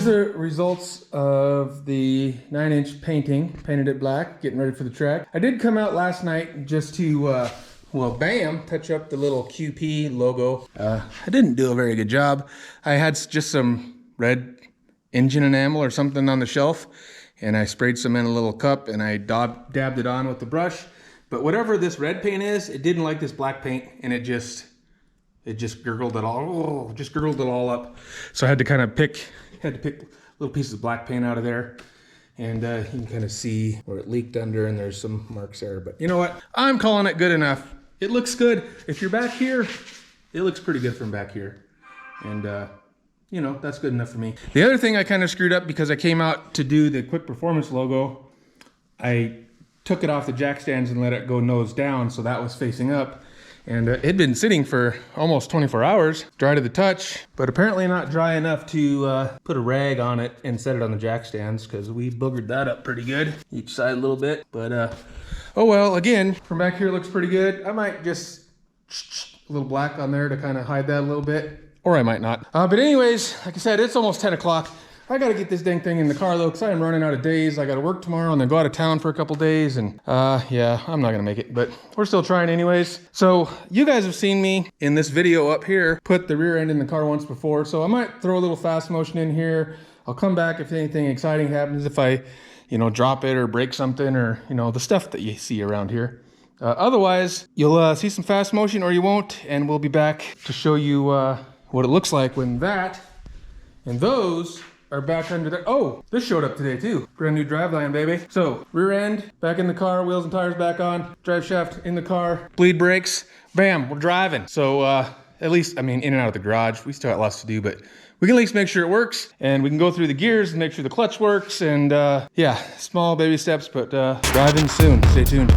the results of the 9-inch painting. Painted it black, getting ready for the track. I did come out last night just to, well, bam, touch up the little QP logo. I didn't do a very good job. I had just some red engine enamel or something on the shelf, and I sprayed some in a little cup, and I dabbed it on with the brush. But whatever this red paint is, it didn't like this black paint, and it just gurgled it all, just gurgled it all up. So I had to kind of pick little pieces of black paint out of there. And you can kind of see where it leaked under, and there's some marks there. But you know what? I'm calling it good enough. It looks good. If you're back here, it looks pretty good from back here. And you know, that's good enough for me. The other thing I kind of screwed up because I came out to do the Quick Performance logo, I took it off the jack stands and let it go nose down, so that was facing up. And it had been sitting for almost 24 hours, dry to the touch, but apparently not dry enough to put a rag on it and set it on the jack stands, because we boogered that up pretty good, each side a little bit. But oh well, again, from back here it looks pretty good. I might just a little black on there to kind of hide that a little bit, or I might not. But anyways, like I said, it's almost 10 o'clock. I gotta get this dang thing in the car though, because I am running out of days. I gotta work tomorrow and then go out of town for a couple days, and yeah, I'm not gonna make it, but we're still trying anyways. So you guys have seen me in this video up here put the rear end in the car once before, so I might throw a little fast motion in here. I'll come back if anything exciting happens, if I, you know, drop it or break something, or, you know, the stuff that you see around here. Otherwise, you'll see some fast motion or you won't, and we'll be back to show you what it looks like when that and those are back under there. Oh, this showed up today too. Brand new driveline, baby. So rear end back in the car, wheels and tires back on, drive shaft in the car, bleed brakes, bam, we're driving. So at least, I mean, in and out of the garage, we still got lots to do, but we can at least make sure it works, and we can go through the gears and make sure the clutch works, and yeah, small baby steps, but driving soon. Stay tuned.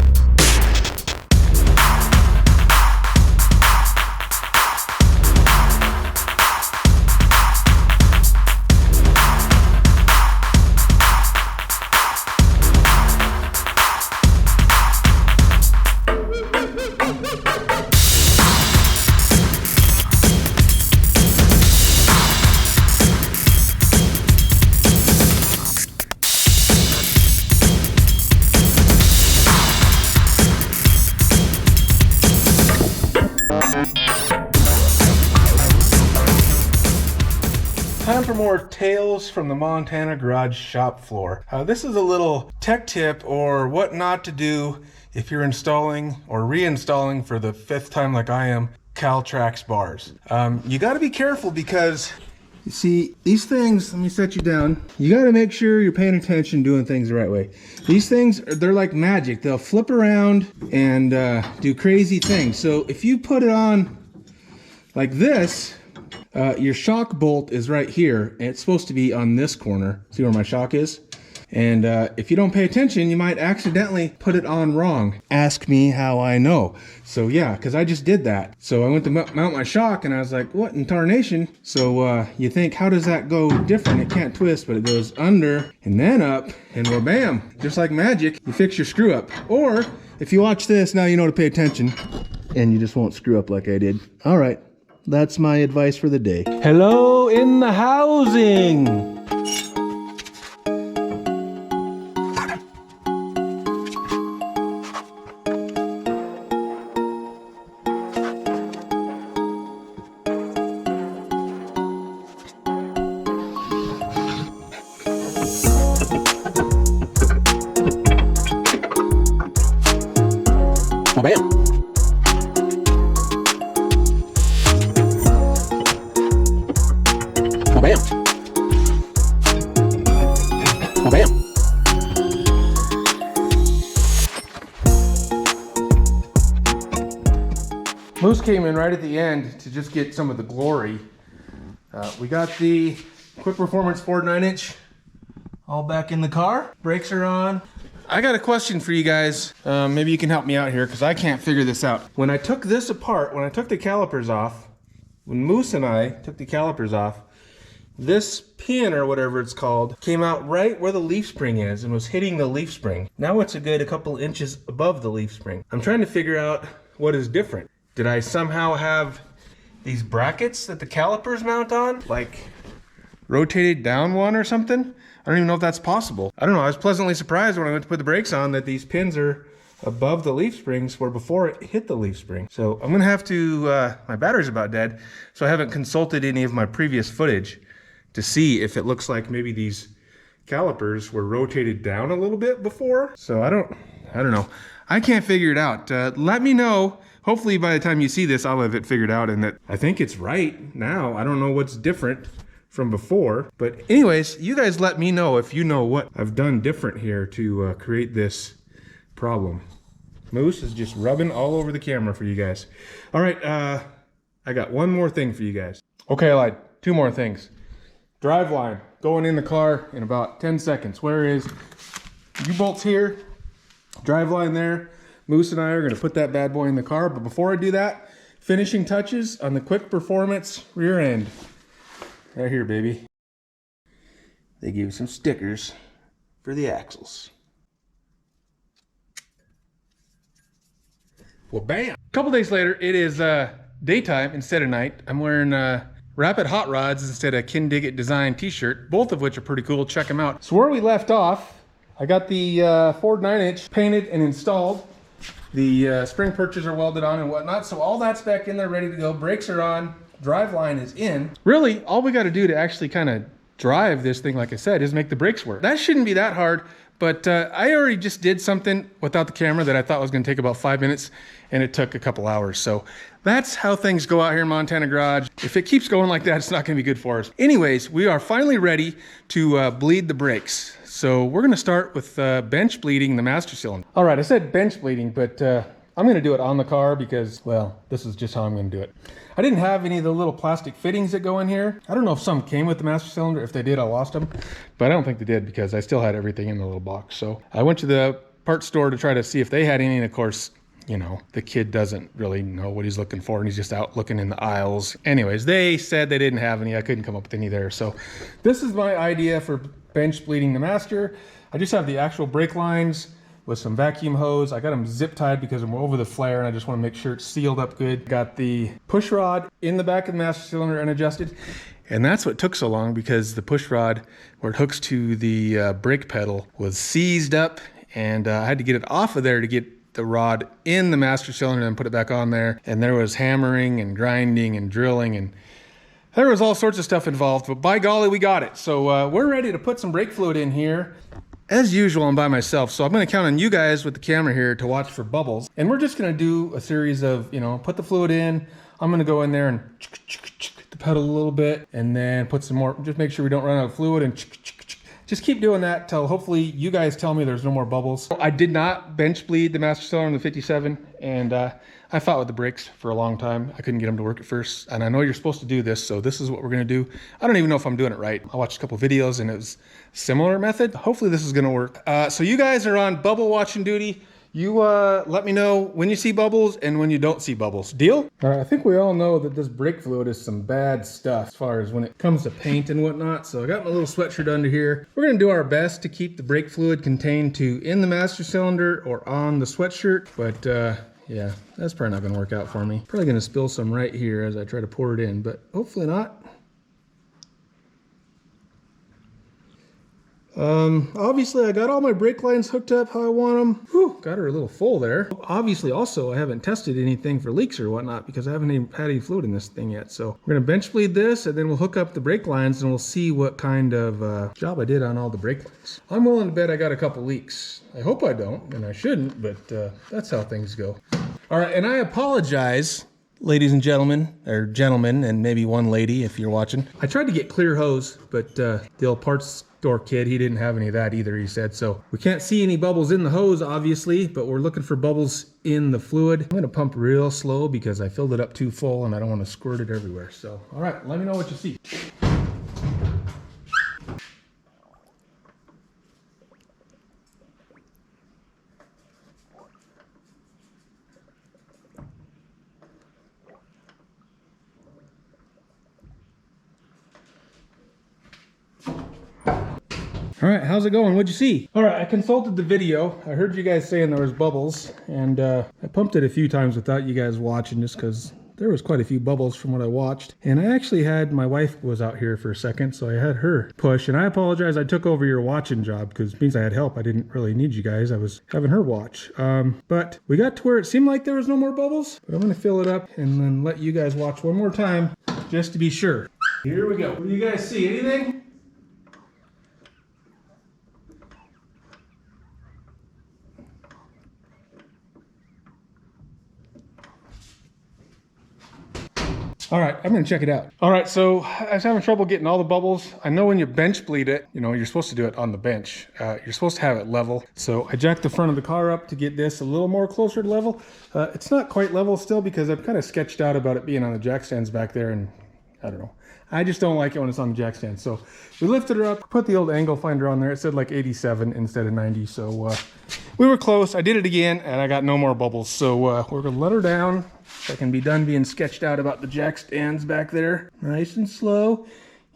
Time for more tales from the Montana garage shop floor. This is a little tech tip, or what not to do if you're installing or reinstalling for the 5th time like I am, Caltrax bars. You gotta be careful, because you see these things, let me set you down. You gotta make sure you're paying attention, doing things the right way. These things, they're like magic. They'll flip around and do crazy things. So if you put it on like this, your shock bolt is right here, and it's supposed to be on this corner. See where my shock is? And if you don't pay attention, you might accidentally put it on wrong. Ask me how I know. So yeah, because I just did that. So I went to mount my shock, and I was like, what in tarnation? So you think, how does that go different? It can't twist, but it goes under and then up, and well, bam, just like magic, you fix your screw up. Or if you watch this, now you know to pay attention, and you just won't screw up like I did. All right. That's my advice for the day. Hello in the housing. Oh, bam. Oh, bam. Oh, bam. Moose came in right at the end to just get some of the glory. We got the Quick Performance Ford 9-inch all back in the car. Brakes are on. I got a question for you guys. Maybe you can help me out here, because I can't figure this out. When I took this apart, when I took the calipers off, when Moose and I took the calipers off, this pin, or whatever it's called, came out right where the leaf spring is and was hitting the leaf spring. Now it's a good couple inches above the leaf spring. I'm trying to figure out what is different. Did I somehow have these brackets that the calipers mount on, like rotated down one or something. I don't even know if that's possible. I don't know. I was pleasantly surprised when I went to put the brakes on that these pins are above the leaf springs where before it hit the leaf spring. So I'm gonna have to, my battery's about dead, so I haven't consulted any of my previous footage to see if it looks like maybe these calipers were rotated down a little bit before. So I don't know. I can't figure it out. Let me know. Hopefully by the time you see this, I'll have it figured out and that I think it's right now. I don't know what's different from before. But anyways, you guys let me know if you know what I've done different here to create this problem. Moose is just rubbing all over the camera for you guys. All right, I got one more thing for you guys. Okay, I lied. 2 more things. Drive line going in the car in about 10 seconds. Where is U-bolts here, drive line there. Moose and I are gonna put that bad boy in the car, but before I do that, finishing touches on the Quick Performance rear end. Right here, baby. They give you some stickers for the axles. Well, bam! A couple days later, it is daytime instead of night. I'm wearing Rapid Hot Rods instead of Kin Dig It Design t-shirt, both of which are pretty cool. Check them out. So where we left off, I got the Ford 9-inch painted and installed. The spring perches are welded on and whatnot, so all that's back in there ready to go. Brakes are on, drive line is in. Really, all we got to do to actually kind of drive this thing, like I said, is make the brakes work. That shouldn't be that hard, but I already just did something without the camera that I thought was going to take about 5 minutes, and it took a couple hours. So that's how things go out here in Montana Garage. If it keeps going like that, it's not going to be good for us. Anyways, we are finally ready to bleed the brakes. So we're going to start with bench bleeding the master cylinder. All right, I said bench bleeding, but I'm going to do it on the car because, well, this is just how I'm going to do it. I didn't have any of the little plastic fittings that go in here. I don't know if some came with the master cylinder. If they did, I lost them. But I don't think they did because I still had everything in the little box. So I went to the parts store to try to see if they had any. And of course, you know, the kid doesn't really know what he's looking for and he's just out looking in the aisles. Anyways, they said they didn't have any. I couldn't come up with any there. So this is my idea for bench bleeding the master. I just have the actual brake lines with some vacuum hose. I got them zip tied because I'm over the flare and I just want to make sure it's sealed up good. Got the push rod in the back of the master cylinder unadjusted. And that's what took so long because the push rod where it hooks to the brake pedal was seized up and I had to get it off of there to get the rod in the master cylinder and put it back on there. And there was hammering and grinding and drilling and there was all sorts of stuff involved, but by golly, we got it. So we're ready to put some brake fluid in here. As usual, I'm by myself, so I'm gonna count on you guys with the camera here to watch for bubbles. And we're just gonna do a series of, you know, put the fluid in. I'm gonna go in there and the pedal a little bit and then put some more, just make sure we don't run out of fluid and just keep doing that till hopefully you guys tell me there's no more bubbles. I did not bench bleed the master cylinder in the 57 and I fought with the brakes for a long time. I couldn't get them to work at first. And I know you're supposed to do this, so this is what we're gonna do. I don't even know if I'm doing it right. I watched a couple videos and it was a similar method. Hopefully this is gonna work. So you guys are on bubble watching duty. You let me know when you see bubbles and when you don't see bubbles. Deal? All right, I think we all know that this brake fluid is some bad stuff as far as when it comes to paint and whatnot. So I got my little sweatshirt under here. We're gonna do our best to keep the brake fluid contained to in the master cylinder or on the sweatshirt, but yeah, that's probably not gonna work out for me. Probably gonna spill some right here as I try to pour it in, but hopefully not. Obviously I got all my brake lines hooked up how I want them. Whew, got her a little full there. Obviously also I haven't tested anything for leaks or whatnot because I haven't even had any fluid in this thing yet. So we're gonna bench bleed this and then we'll hook up the brake lines and we'll see what kind of job I did on all the brake lines. I'm willing to bet I got a couple leaks. I hope I don't, and I shouldn't, but that's how things go. All right, and I apologize, ladies and gentlemen, or gentlemen, and maybe one lady if you're watching. I tried to get clear hose, but the old parts store kid, he didn't have any of that either, he said. So we can't see any bubbles in the hose, obviously, but we're looking for bubbles in the fluid. I'm gonna pump real slow because I filled it up too full and I don't wanna squirt it everywhere. So, all right, let me know what you see. All right, how's it going? What'd you see? All right, I consulted the video. I heard you guys saying there was bubbles, and I pumped it a few times without you guys watching just because there was quite a few bubbles from what I watched. And I actually had, my wife was out here for a second, so I had her push. And I apologize, I took over your watching job because it means I had help. I didn't really need you guys. I was having her watch. But we got to where it seemed like there was no more bubbles. But I'm gonna fill it up and then let you guys watch one more time just to be sure. Here we go. Do you guys see anything? All right, I'm gonna check it out. All right, so I was having trouble getting all the bubbles. I know when you bench bleed it, you know, you're supposed to do it on the bench. You're supposed to have it level. So I jacked the front of the car up to get this a little more closer to level. It's not quite level still because I've kind of sketched out about it being on the jack stands back there, and I don't know. I just don't like it when it's on the jack stand. So we lifted her up, put the old angle finder on there. It said like 87 instead of 90. So we were close. I did it again and I got no more bubbles. So we're gonna let her down. So I can be done being sketched out about the jack stands back there. Nice and slow.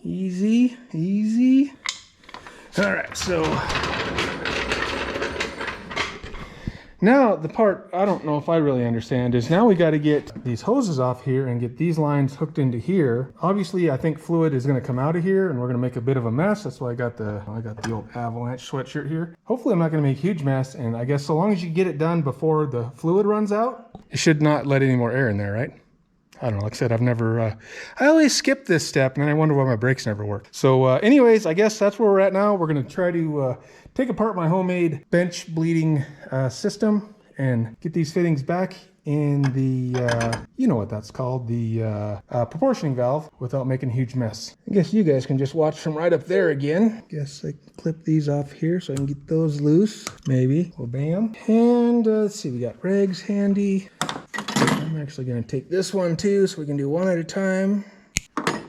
Easy, easy. All right, so now the part I don't know if I really understand is now we got to get these hoses off here and get these lines hooked into here. Obviously, I think fluid is going to come out of here and we're going to make a bit of a mess. That's why I got the old Avalanche sweatshirt here. Hopefully I'm not going to make a huge mess, and I guess so long as you get it done before the fluid runs out, it should not let any more air in there, right? I don't know, like I said, I've never, I always skip this step and then I wonder why my brakes never work. So anyways, I guess that's where we're at now. We're gonna try to take apart my homemade bench bleeding system and get these fittings back in the, you know what that's called, the proportioning valve without making a huge mess. I guess you guys can just watch from right up there again. Guess I clip these off here so I can get those loose, maybe. Well, bam. And let's see, we got rags handy. I'm actually going to take this one too so we can do one at a time.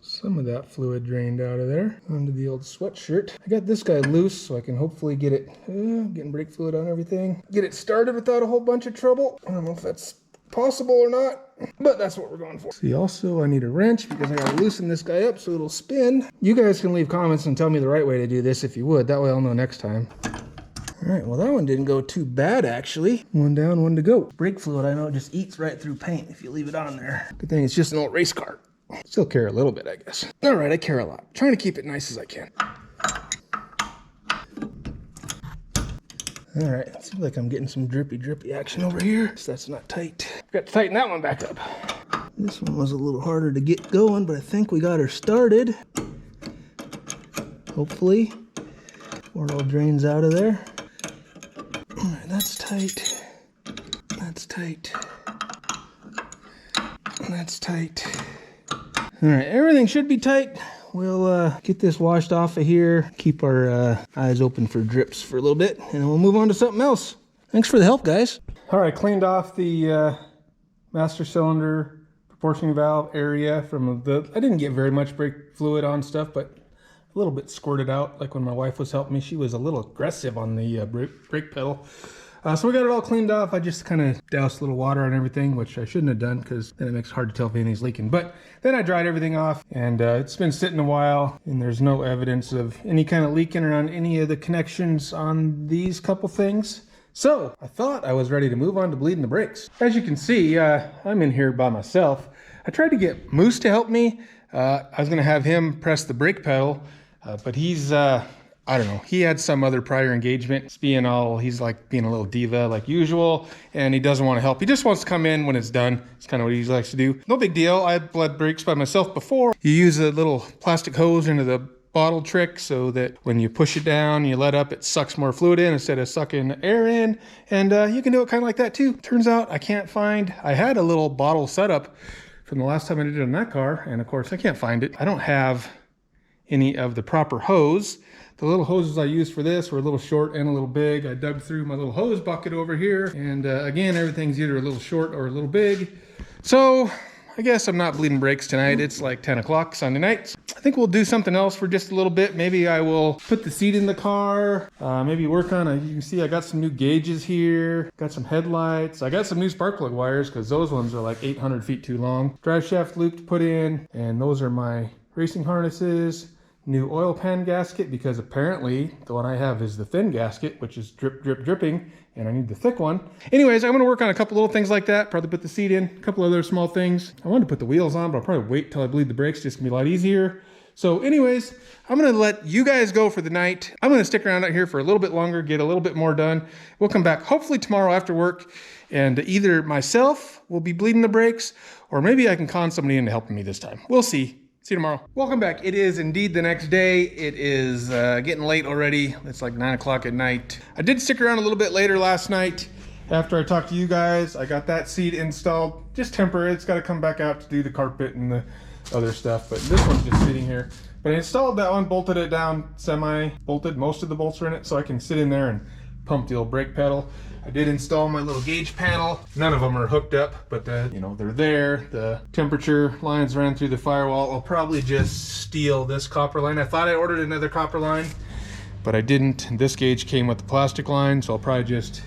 Some of that fluid drained out of there onto the old sweatshirt. I got this guy loose so I can hopefully get it, getting brake fluid on everything. Get it started without a whole bunch of trouble. I don't know if that's possible or not, but that's what we're going for. See, also I need a wrench because I gotta loosen this guy up so it'll spin. You guys can leave comments and tell me the right way to do this if you would. That way I'll know next time. All right, well that one didn't go too bad actually. One down, one to go. Brake fluid, I know, just eats right through paint if you leave it on there. Good thing it's just an old race car. Still care a little bit, I guess. All right, I care a lot. Trying to keep it nice as I can. All right, seems like I'm getting some drippy action over here. So that's not tight. Got to tighten that one back up. This one was a little harder to get going, but I think we got her started. Hopefully, before it all drains out of there. All right, that's tight. That's tight. That's tight. All right, everything should be tight. We'll get this washed off of here, keep our eyes open for drips for a little bit, and we'll move on to something else. Thanks for the help, guys. All right, cleaned off the master cylinder proportioning valve area from the, I didn't get very much brake fluid on stuff, but a little bit squirted out. Like when my wife was helping me, she was a little aggressive on the brake pedal. So we got it all cleaned off. I just kind of doused a little water on everything, which I shouldn't have done because then it makes it hard to tell if anything's leaking. But then I dried everything off, and it's been sitting a while, and there's no evidence of any kind of leaking around any of the connections on these couple things. So I thought I was ready to move on to bleeding the brakes. As you can see, I'm in here by myself. I tried to get Moose to help me. I was going to have him press the brake pedal, but he's... I don't know, he had some other prior engagement. He's like being a little diva like usual, and he doesn't want to help. He just wants to come in when it's done. It's kind of what he likes to do. No big deal. I had bled brakes by myself before. You use a little plastic hose into the bottle trick so that when you push it down, you let up, it sucks more fluid in instead of sucking air in. And you can do it kind of like that too. Turns out I had a little bottle setup from the last time I did it on that car, and of course I can't find it. I don't have any of the proper hose. The little hoses I used for this were a little short and a little big. I dug through my little hose bucket over here, and again, everything's either a little short or a little big. So I guess I'm not bleeding brakes tonight. It's like 10 o'clock Sunday night. I think we'll do something else for just a little bit. Maybe I will put the seat in the car, maybe work on you can see I got some new gauges here, got some headlights. I got some new spark plug wires because those ones are like 800 feet too long. Drive shaft loop to put in, and those are my racing harnesses. new oil pan gasket, because apparently the one I have is the thin gasket, which is dripping, and I need the thick one. Anyways, I'm gonna work on a couple little things like that, probably put the seat in, a couple other small things. I wanted to put the wheels on, but I'll probably wait till I bleed the brakes, just gonna be a lot easier. So anyways, I'm gonna let you guys go for the night. I'm gonna stick around out here for a little bit longer, get a little bit more done. We'll come back hopefully tomorrow after work, and either myself will be bleeding the brakes, or maybe I can con somebody into helping me this time. We'll see. See you tomorrow. Welcome back. It is indeed the next day. It is getting late already. It's like 9 o'clock at night. I did stick around a little bit later last night after I talked to you guys. I got that seat installed, just temporary. It's got to come back out to do the carpet and the other stuff, but this one's just sitting here. But I installed that one, bolted it down, semi-bolted. Most of the bolts are in it, so I can sit in there and pump the old brake pedal. I did install my little gauge panel. None of them are hooked up, but you know, they're there. The temperature lines ran through the firewall. I'll probably just steal this copper line. I thought I ordered another copper line, but I didn't. And this gauge came with the plastic line, so I'll probably just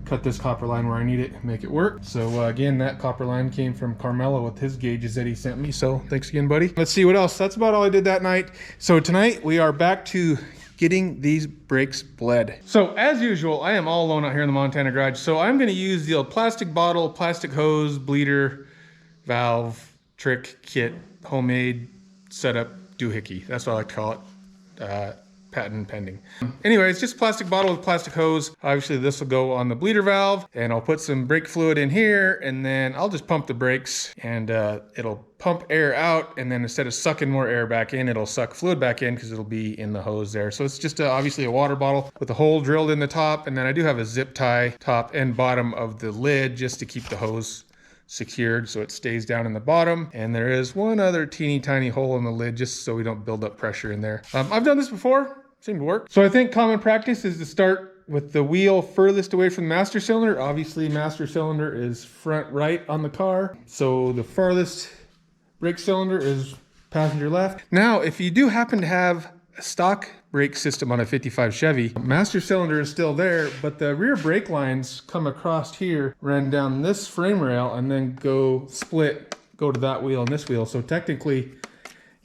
cut this copper line where I need it and make it work. So again, that copper line came from Carmelo with his gauges that he sent me. So thanks again, buddy. Let's see what else. That's about all I did that night. So tonight we are back to getting these brakes bled. So as usual, I am all alone out here in the Montana garage. So I'm gonna use the old plastic bottle, plastic hose, bleeder, valve, trick, kit, homemade setup doohickey. That's what I like to call it. Patent pending. Anyways, just plastic bottle with plastic hose. Obviously this will go on the bleeder valve, and I'll put some brake fluid in here, and then I'll just pump the brakes, and it'll pump air out, and then instead of sucking more air back in, it'll suck fluid back in because it'll be in the hose there. So it's just obviously a water bottle with a hole drilled in the top, and then I do have a zip tie top and bottom of the lid just to keep the hose secured so it stays down in the bottom. And there is one other teeny tiny hole in the lid just so we don't build up pressure in there. I've done this before. Seemed to work. So I think common practice is to start with the wheel furthest away from the master cylinder. Obviously, master cylinder is front right on the car. So the farthest brake cylinder is passenger left. Now, if you do happen to have a stock brake system on a 55 Chevy, master cylinder is still there, but the rear brake lines come across here, run down this frame rail, and then go to that wheel and this wheel. So technically,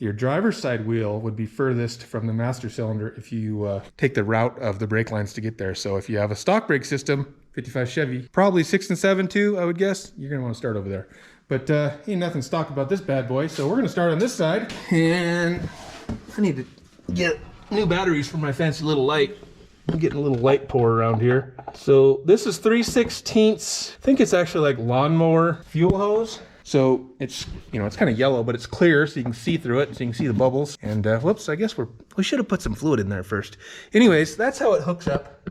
your driver's side wheel would be furthest from the master cylinder if you take the route of the brake lines to get there. So if you have a stock brake system, 55 Chevy, probably 6 and 7 too, I would guess, you're gonna wanna start over there. But ain't nothing stock about this bad boy. So we're gonna start on this side, and I need to get new batteries for my fancy little light. I'm getting a little light pour around here. So this is 3/16. I think it's actually like lawnmower fuel hose. So it's, you know, it's kind of yellow, but it's clear, so you can see through it, so you can see the bubbles. And whoops, I guess we should have put some fluid in there first. Anyways, that's how it hooks up.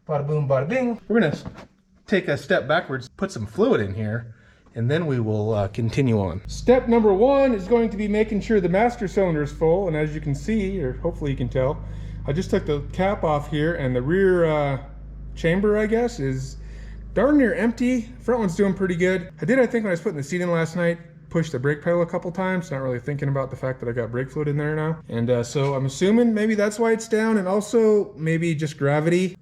Bada boom, bada bing. We're gonna take a step backwards, put some fluid in here, and then we will continue on. Step number 1 is going to be making sure the master cylinder is full. And as you can see, or hopefully you can tell, I just took the cap off here, and the rear chamber, I guess, is darn near empty. Front one's doing pretty good. I think when I was putting the seat in last night, pushed the brake pedal a couple times, not really thinking about the fact that I got brake fluid in there now. And so I'm assuming maybe that's why it's down, and also maybe just gravity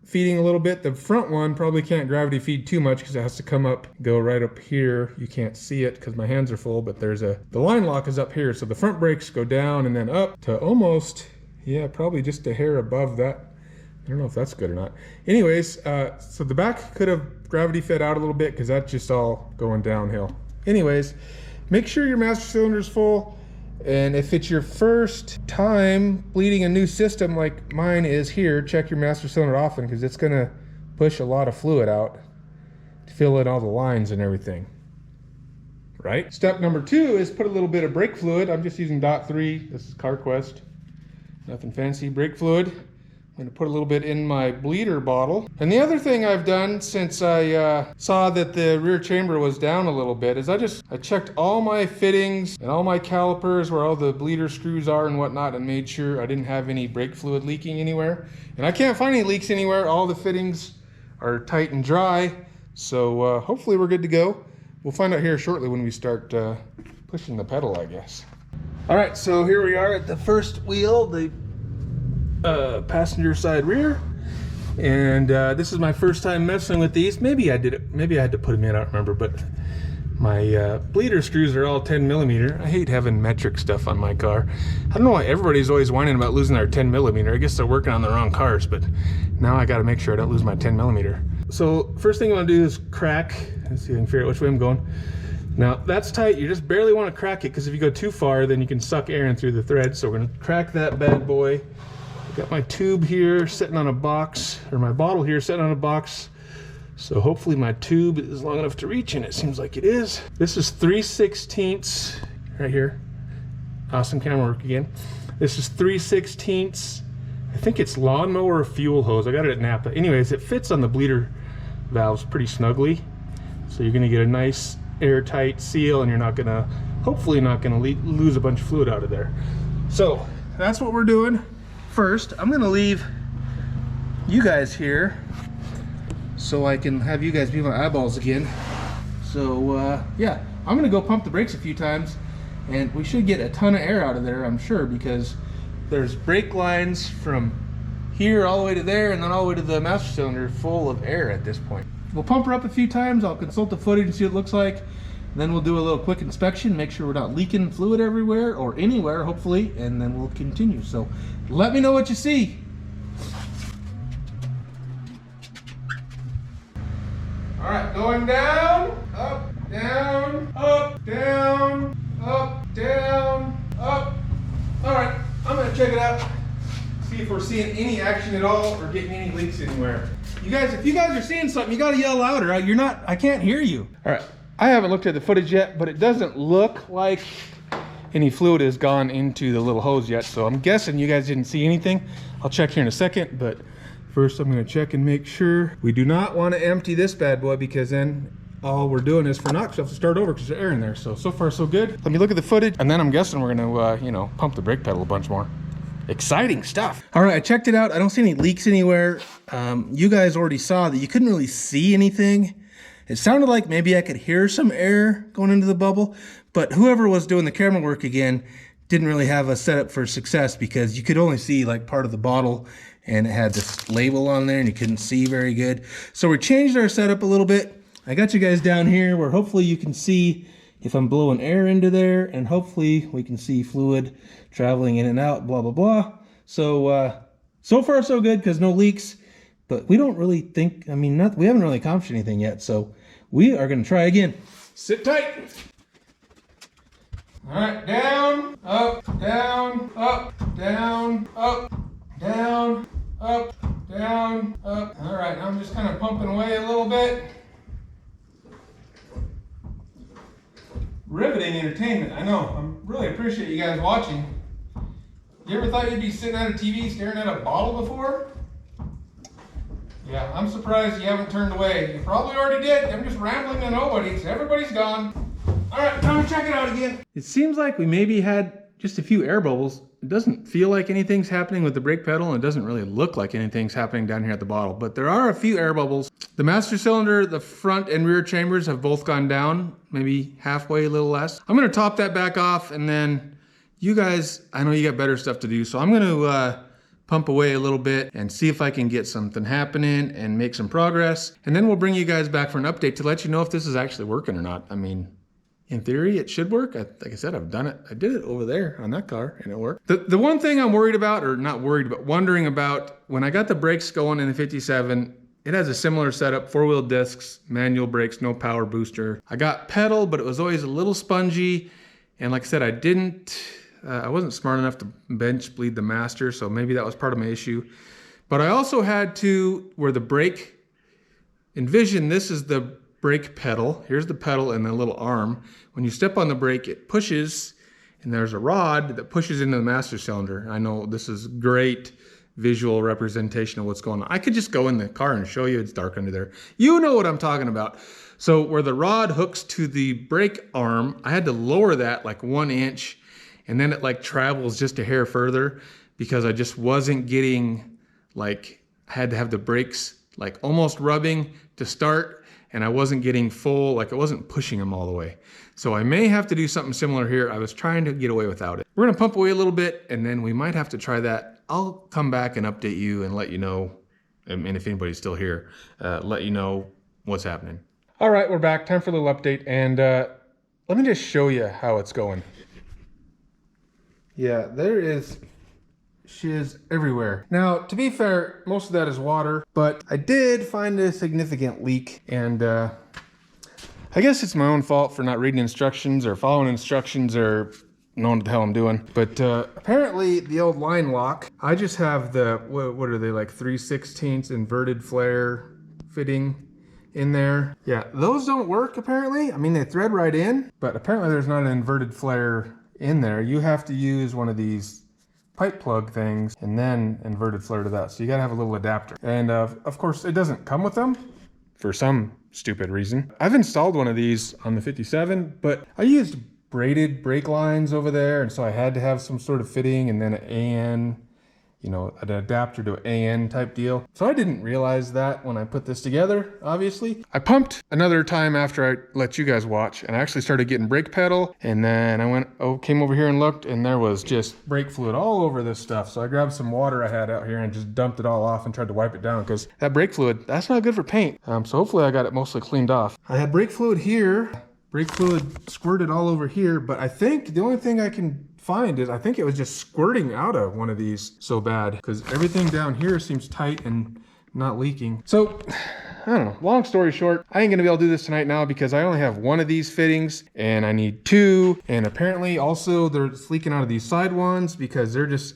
feeding a little bit. The front one probably can't gravity feed too much because it has to come up, go right up here. You can't see it because my hands are full, but the line lock is up here. So the front brakes go down and then up to almost, yeah, probably just a hair above that. I don't know if that's good or not. Anyways, so the back could have gravity fed out a little bit because that's just all going downhill. Anyways, make sure your master cylinder is full. And if it's your first time bleeding a new system like mine is here, check your master cylinder often because it's gonna push a lot of fluid out to fill in all the lines and everything. Right? Step number 2 is put a little bit of brake fluid. I'm just using .3. This is CarQuest. Nothing fancy. Brake fluid. I'm gonna put a little bit in my bleeder bottle. And the other thing I've done since I saw that the rear chamber was down a little bit is I checked all my fittings and all my calipers where all the bleeder screws are and whatnot, and made sure I didn't have any brake fluid leaking anywhere. And I can't find any leaks anywhere. All the fittings are tight and dry. So hopefully we're good to go. We'll find out here shortly when we start pushing the pedal, I guess. All right, so here we are at the first wheel, the passenger side rear, and this is my first time messing with these. Maybe I did it, maybe I had to put them in, I don't remember, but My bleeder screws are all 10 millimeter. I hate having metric stuff on my car. I don't know why everybody's always whining about losing their 10 millimeter. I guess they're working on the wrong cars, but now I gotta make sure I don't lose my 10 millimeter. So first thing I wanna do is crack. Let's see if I can figure out which way I'm going. Now that's tight, you just barely wanna crack it because if you go too far, then you can suck air in through the thread. So we're gonna crack that bad boy. I've got my tube here sitting on a box, or my bottle here sitting on a box. So hopefully my tube is long enough to reach, and it seems like it is. This is 3/16 right here. Awesome camera work again. This is 3/16. I think it's lawnmower fuel hose. I got it at Napa. Anyways, it fits on the bleeder valves pretty snugly. So you're gonna get a nice airtight seal, and you're not gonna, hopefully not gonna lose a bunch of fluid out of there. So that's what we're doing. First, I'm gonna leave you guys here so I can have you guys be my eyeballs again. So yeah, I'm gonna go pump the brakes a few times, and we should get a ton of air out of there, I'm sure, because there's brake lines from here all the way to there, and then all the way to the master cylinder full of air at this point. We'll pump her up a few times. I'll consult the footage and see what it looks like. Then we'll do a little quick inspection, make sure we're not leaking fluid everywhere or anywhere, hopefully, and then we'll continue. So let me know what you see. All right, going down, up, down, up, down, up, down, up. All right, I'm gonna check it out, see if we're seeing any action at all or getting any leaks anywhere. You guys, if you guys are seeing something, you gotta yell louder. You're not, I can't hear you. All right, I haven't looked at the footage yet, but it doesn't look like any fluid has gone into the little hose yet, so I'm guessing you guys didn't see anything. I'll check here in a second, but first, I'm going to check and make sure. We do not want to empty this bad boy, because then all we're doing is for knock stuff to start over because there's air in there. So far so good. Let me look at the footage, and then I'm guessing we're going to, you know, pump the brake pedal a bunch more. Exciting stuff. All right, I checked it out. I don't see any leaks anywhere. You guys already saw that you couldn't really see anything. It sounded like maybe I could hear some air going into the bubble, but whoever was doing the camera work again didn't really have a setup for success, because you could only see like part of the bottle, and it had this label on there and you couldn't see very good. So we changed our setup a little bit. I got you guys down here where hopefully you can see if I'm blowing air into there, and hopefully we can see fluid traveling in and out, blah, blah, blah. So, so far so good, because no leaks, but we don't really think, I mean, we haven't really accomplished anything yet. So we are gonna try again. Sit tight. All right, down, up, down, up, down, up, down, up, down, up. All right, now I'm just kind of pumping away a little bit. Riveting entertainment, I know. I really appreciate you guys watching. You ever thought you'd be sitting at a TV staring at a bottle before? Yeah, I'm surprised you haven't turned away. You probably already did. I'm just rambling to nobody, so everybody's gone. All right, time to check it out again. It seems like we maybe had just a few air bubbles. It doesn't feel like anything's happening with the brake pedal, and it doesn't really look like anything's happening down here at the bottle, but there are a few air bubbles. The master cylinder, the front and rear chambers have both gone down, maybe halfway, a little less. I'm gonna top that back off, and then you guys, I know you got better stuff to do, so I'm gonna pump away a little bit and see if I can get something happening and make some progress. And then we'll bring you guys back for an update to let you know if this is actually working or not. I mean, in theory, it should work. Like I said, I've done it. I did it over there on that car, and it worked. The one thing I'm worried about, or not worried, but wondering about, when I got the brakes going in the 57, it has a similar setup, 4-wheel discs, manual brakes, no power booster. I got pedal, but it was always a little spongy. And like I said, I wasn't smart enough to bench bleed the master, so maybe that was part of my issue. But I also had to, where the brake, envision this is the brake pedal. Here's the pedal and the little arm. When you step on the brake, it pushes, and there's a rod that pushes into the master cylinder. I know this is great visual representation of what's going on. I could just go in the car and show you. It's dark under there. You know what I'm talking about. So where the rod hooks to the brake arm, I had to lower that like 1 inch, and then it like travels just a hair further, because I just wasn't getting, like, I had to have the brakes like almost rubbing to start, and I wasn't getting full, like I wasn't pushing them all the way. So I may have to do something similar here. I was trying to get away without it. We're gonna pump away a little bit, and then we might have to try that. I'll come back and update you and let you know, and if anybody's still here, let you know what's happening. All right, we're back. Time for a little update, and let me just show you how it's going. Yeah, there is shiz everywhere. Now, to be fair, most of that is water, but I did find a significant leak, and I guess it's my own fault for not reading instructions or following instructions or knowing what the hell I'm doing. But apparently the old line lock, I just have the, what are they, like 3/16 inverted flare fitting in there. Yeah, those don't work apparently. I mean, they thread right in, but apparently there's not an inverted flare in there. You have to use one of these pipe plug things and then inverted flare to that. So you gotta have a little adapter. And of course it doesn't come with them for some stupid reason. I've installed one of these on the 57, but I used braided brake lines over there, and so I had to have some sort of fitting and then an AN, you know, an adapter to an AN type deal. So I didn't realize that when I put this together, obviously. I pumped another time after I let you guys watch, and I actually started getting brake pedal, and then I came over here and looked, and there was just brake fluid all over this stuff. So I grabbed some water I had out here and just dumped it all off and tried to wipe it down, because that brake fluid, that's not good for paint. So hopefully I got it mostly cleaned off. I had brake fluid here, brake fluid squirted all over here, but I think the only thing I can find is I think it was just squirting out of one of these so bad, because everything down here seems tight and not leaking. So I don't know, long story short, I ain't gonna be able to do this tonight now because I only have one of these fittings and I need two, and apparently also they're leaking out of these side ones because they're just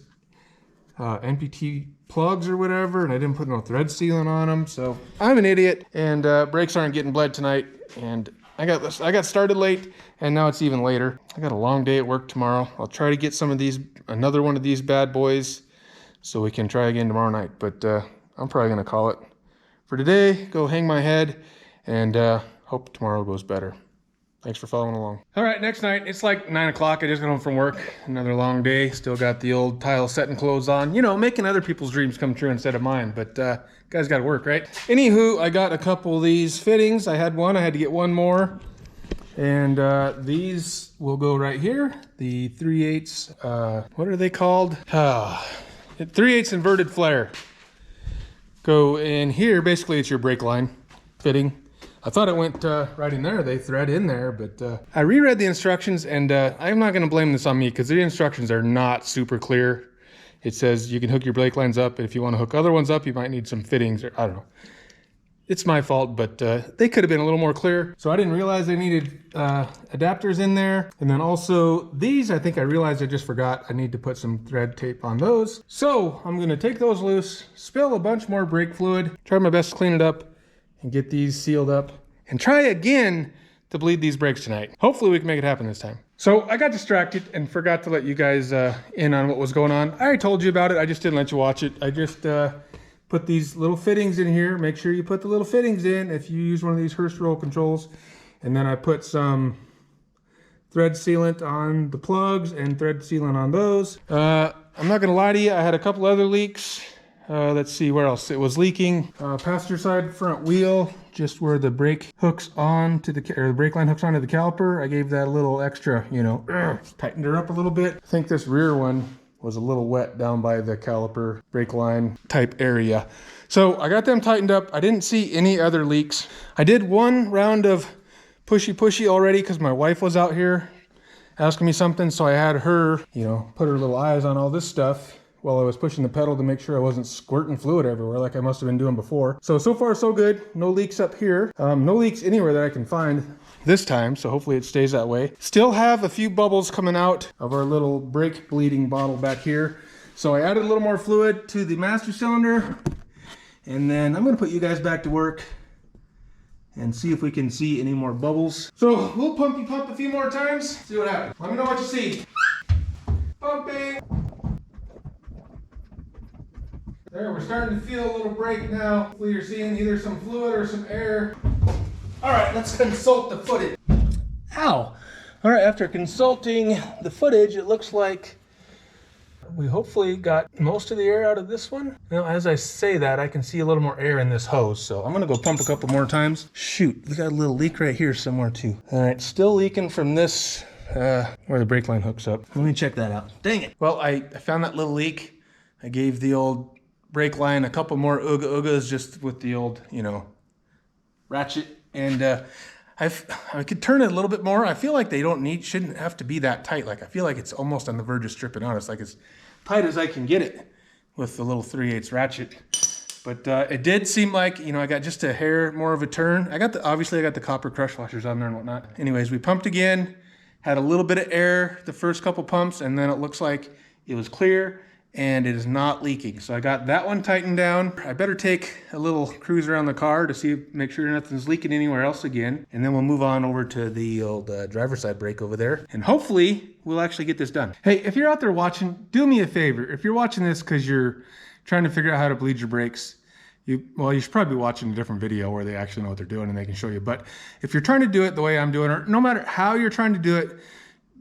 NPT plugs or whatever, and I didn't put no thread sealant on them. So I'm an idiot, and brakes aren't getting bled tonight, and I got started late, and now it's even later. I got a long day at work tomorrow. I'll try to get another one of these bad boys so we can try again tomorrow night. But I'm probably gonna call it for today, go hang my head, and hope tomorrow goes better. Thanks for following along. All right, next night, it's like 9 o'clock. I just got home from work. Another long day. Still got the old tile setting clothes on. You know, making other people's dreams come true instead of mine. But guys got to work, right? Anywho, I got a couple of these fittings. I had one. I had to get one more. And these will go right here. The 3/8, what are they called? 3/8 inverted flare. Go in here. Basically, it's your brake line fitting. I thought it went right in there. They thread in there, but I reread the instructions, and I'm not gonna blame this on me because the instructions are not super clear. It says you can hook your brake lines up, and if you wanna hook other ones up, you might need some fittings, or I don't know. It's my fault, but they could have been a little more clear. So I didn't realize they needed adapters in there. And then also these, I think I realized I just forgot. I need to put some thread tape on those. So I'm gonna take those loose, spill a bunch more brake fluid, try my best to clean it up, and get these sealed up, and try again to bleed these brakes tonight. Hopefully we can make it happen this time. So I got distracted and forgot to let you guys in on what was going on. I already told you about it, I just didn't let you watch it. I just put these little fittings in here. Make sure you put the little fittings in if you use one of these Hurst roll controls. And then I put some thread sealant on the plugs and thread sealant on those. I'm not gonna lie to you, I had a couple other leaks. Let's see where else it was leaking. Passenger side front wheel, just where the brake hooks on to the brake line hooks onto the caliper. I gave that a little extra, you know, tightened her up a little bit. I think this rear one was a little wet down by the caliper brake line type area. So I got them tightened up. I didn't see any other leaks. I did one round of pushy already because my wife was out here asking me something. So I had her, you know, put her little eyes on all this stuff while I was pushing the pedal to make sure I wasn't squirting fluid everywhere like I must have been doing before. So far so good. No leaks up here. No leaks anywhere that I can find this time, so hopefully it stays that way. Still have a few bubbles coming out of our little brake bleeding bottle back here. So I added a little more fluid to the master cylinder, and then I'm gonna put you guys back to work and see if we can see any more bubbles. So we'll pump a few more times, see what happens. Let me know what you see. Pumping. There, we're starting to feel a little break now. Hopefully you're seeing either some fluid or some air. All right, let's consult the footage. Ow! All right, after consulting the footage, it looks like we hopefully got most of the air out of this one. Now, as I say that, I can see a little more air in this hose, so I'm gonna go pump a couple more times. Shoot, we got a little leak right here somewhere too. All right, still leaking from this, where the brake line hooks up. Let me check that out. Dang it. Well, I found that little leak. I gave the old brake line a couple more ooga-oogas just with the old, you know, ratchet And I could turn it a little bit more. I feel like they shouldn't have to be that tight. Like I feel like it's almost on the verge of stripping out. It's like as tight as I can get it with the little 3/8 ratchet. But it did seem like, you know, I got just a hair more of a turn. Obviously I got the copper crush washers on there and whatnot. Anyways, we pumped again, had a little bit of air the first couple pumps, and then it looks like it was clear and it is not leaking. So I got that one tightened down. I better take a little cruise around the car to make sure nothing's leaking anywhere else again. And then we'll move on over to the old driver's side brake over there. And hopefully we'll actually get this done. Hey, if you're out there watching, do me a favor. If you're watching this because you're trying to figure out how to bleed your brakes, you should probably be watching a different video where they actually know what they're doing and they can show you. But if you're trying to do it the way I'm doing it, or no matter how you're trying to do it,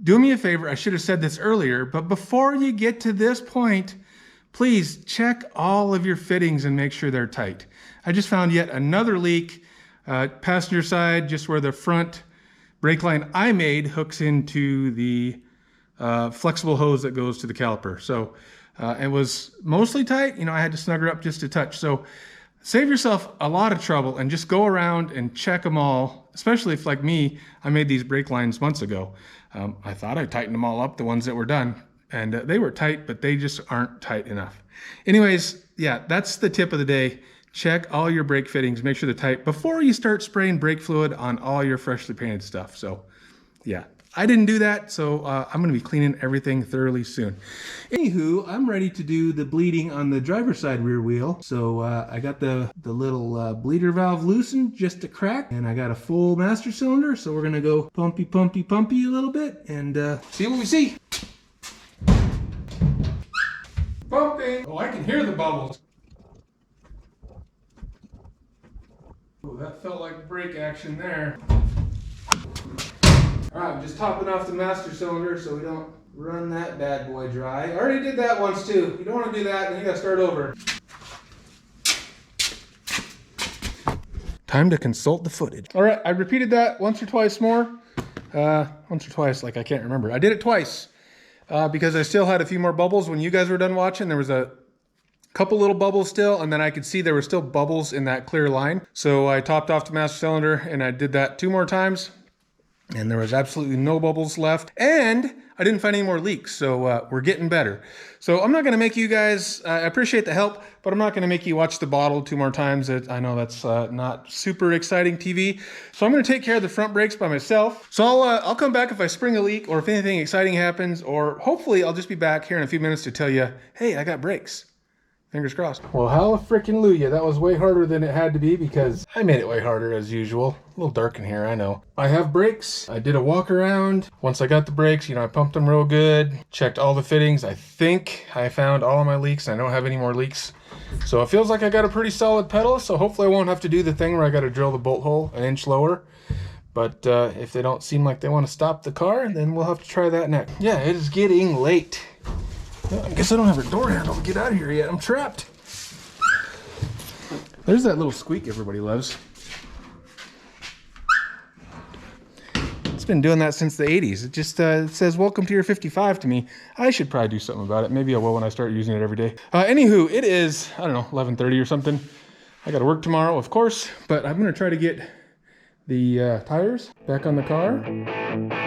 do me a favor. I should have said this earlier, but before you get to this point, please check all of your fittings and make sure they're tight. I just found yet another leak, passenger side, just where the front brake line I made hooks into the flexible hose that goes to the caliper. So it was mostly tight. You know, I had to snug her up just a touch. So save yourself a lot of trouble and just go around and check them all, especially if, like me, I made these brake lines months ago. I thought I tightened them all up, the ones that were done, and they were tight, but they just aren't tight enough. Anyways, yeah, that's the tip of the day. Check all your brake fittings, make sure they're tight before you start spraying brake fluid on all your freshly painted stuff. So yeah, I didn't do that, so I'm gonna be cleaning everything thoroughly soon. Anywho, I'm ready to do the bleeding on the driver's side rear wheel. So I got the little bleeder valve loosened just a crack, and I got a full master cylinder. So we're gonna go pumpy, pumpy, pumpy a little bit and see what we see. Pumping. Oh, I can hear the bubbles. Oh, that felt like brake action there. All right, I'm just topping off the master cylinder so we don't run that bad boy dry. I already did that once too. You don't want to do that, then you gotta start over. Time to consult the footage. All right, I repeated that once or twice more. Once or twice, like I can't remember. I did it twice because I still had a few more bubbles when you guys were done watching. There was a couple little bubbles still, and then I could see there were still bubbles in that clear line. So I topped off the master cylinder and I did that 2 more times. And there was absolutely no bubbles left. And I didn't find any more leaks, so we're getting better. So I'm not gonna make you guys, I appreciate the help, but I'm not gonna make you watch the bottle 2 more times. I know that's not super exciting TV. So I'm gonna take care of the front brakes by myself. So I'll come back if I spring a leak or if anything exciting happens, or hopefully I'll just be back here in a few minutes to tell you, hey, I got brakes. Fingers crossed. Well, hallelujah, that was way harder than it had to be because I made it way harder as usual. A little dark in here, I know. I have brakes. I did a walk around. Once I got the brakes, you know, I pumped them real good, checked all the fittings. I think I found all of my leaks. I don't have any more leaks. So it feels like I got a pretty solid pedal, so hopefully I won't have to do the thing where I got to drill the bolt hole an inch lower. But if they don't seem like they want to stop the car, then we'll have to try that next. Yeah, it is getting late. I guess I don't have a door handle to get out of here yet. I'm trapped. There's that little squeak everybody loves. It's been doing that since the 80s. It just it says, welcome to your 55 to me. I should probably do something about it. Maybe I will when I start using it every day. Anywho, it is, I don't know, 11:30 or something. I got to work tomorrow, of course, but I'm going to try to get the tires back on the car.